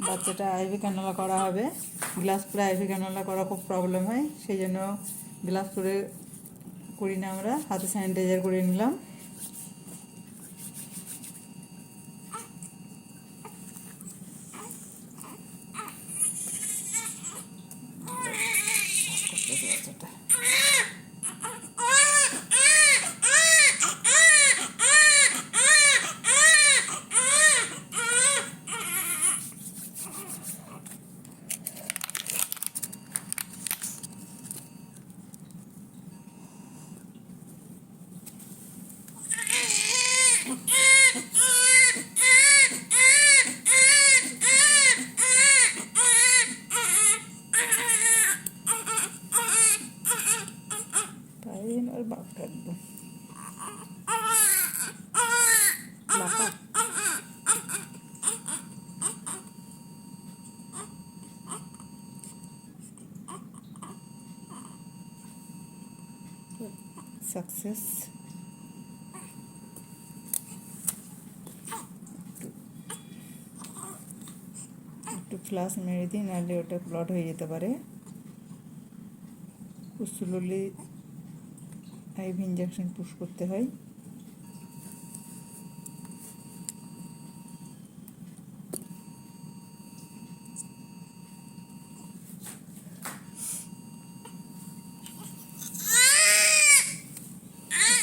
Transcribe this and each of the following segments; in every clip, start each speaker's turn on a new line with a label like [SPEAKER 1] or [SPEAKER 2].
[SPEAKER 1] বাচ্চাটা ivy canola করা হবে। গ্লাস করে আইভি ক্যানোলা করা খুব প্রবলেম হয়, সেই জন্য গ্লাস করে করি না, আমরা হাতে স্যানিটাইজার করে নিলাম। বাচ্চাটা আর বাপ কাটবো সাকসেস। একটু ফ্লাস মেরে দিই, নাহলে ওটা ব্লড হয়ে যেতে পারে। স্লোলি আইভি ইঞ্জেকশন পুশ করতে হয়।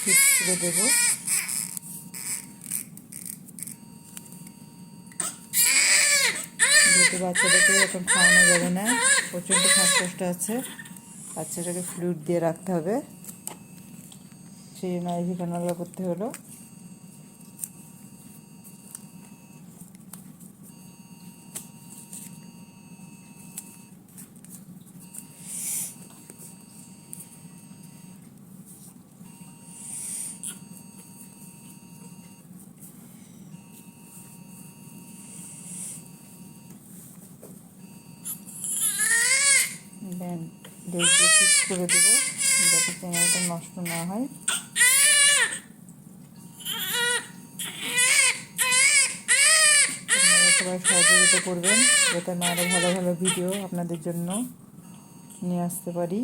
[SPEAKER 1] ফিক্স করে দেবো। যেহেতু বাচ্চাটাকে এখন খাওয়ানো যাবে না, প্রচণ্ড শ্বাসকষ্ট আছে, বাচ্চাটাকে ফ্লুইড দিয়ে রাখতে হবে, সেই জন্য আইভি ক্যানোলা করতে হলো। দেন ডোজ ফিক্স করে দেবো, যাতে চ্যানেলটা নষ্ট না হয়। আপনারা সবাই সহযোগিতা করবেন, যাতে আমি আরও ভালো ভালো ভিডিও আপনাদের জন্য নিয়ে আসতে পারি।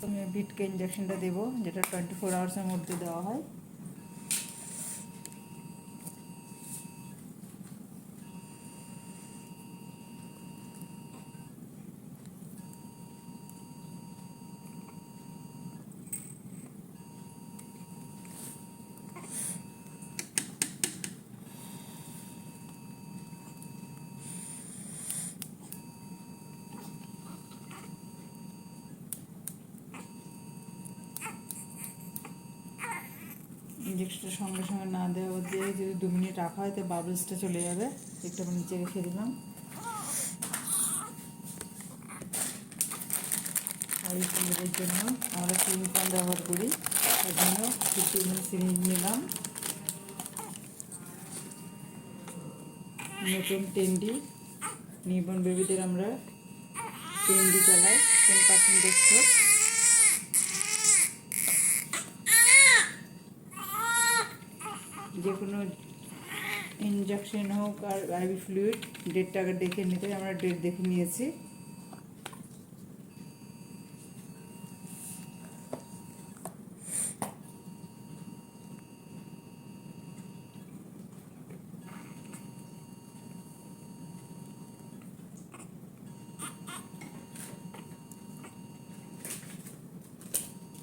[SPEAKER 1] আমি ভিটকে ইঞ্জেকশনটা দেবো, যেটা 24 আওয়ার্সের মধ্যে দেওয়া হয়। ইঞ্জেকশনটা সঙ্গে সঙ্গে না দেওয়া দিয়ে যদি 2 মিনিট রাখা হয়, তো বাবলসটা চলে যাবে। একটু আমি নিচে রেখে দিলাম। এই সিরিঞ্জের জন্য আমরা সিরিঞ্জ পাম্প ব্যবহার করি, তার জন্য 50 ml সিরিঞ্জ নিলাম। নতুন 10D নিউবর্ন বেবিদের আমরা 10D চালাই, 10% ডেক্সট্রোজ। যে কোনো ইঞ্জেকশন হোক আর আইভি ফ্লুইড ডেটটা আগে দেখে নিতে, আমরা ডেট দেখে নিয়েছি।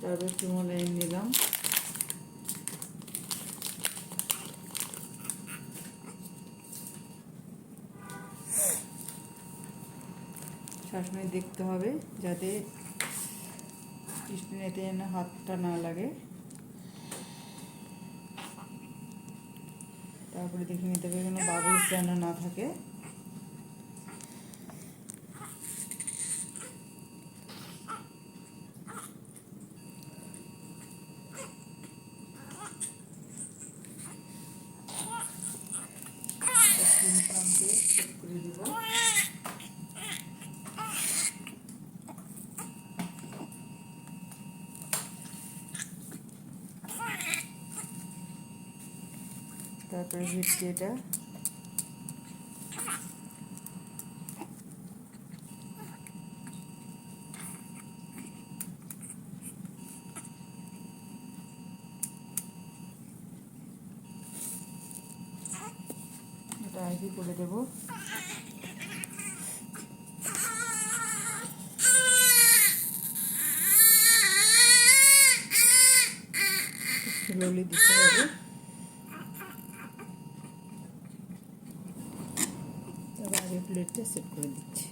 [SPEAKER 1] তারপর চুমো লাইন নিলাম। সবসময় দেখতে হবে যাতে স্টেনেতে যেন হাতটা না লাগে। তারপরে দেখে নিতে হবে কোনো বাবলস যেন না থাকে। তারপরে ভিটকে এটা আইভি করে দেবো। স্লোলি দিতে হবে। এবার আগে প্লেটটা সেট করে দিচ্ছি।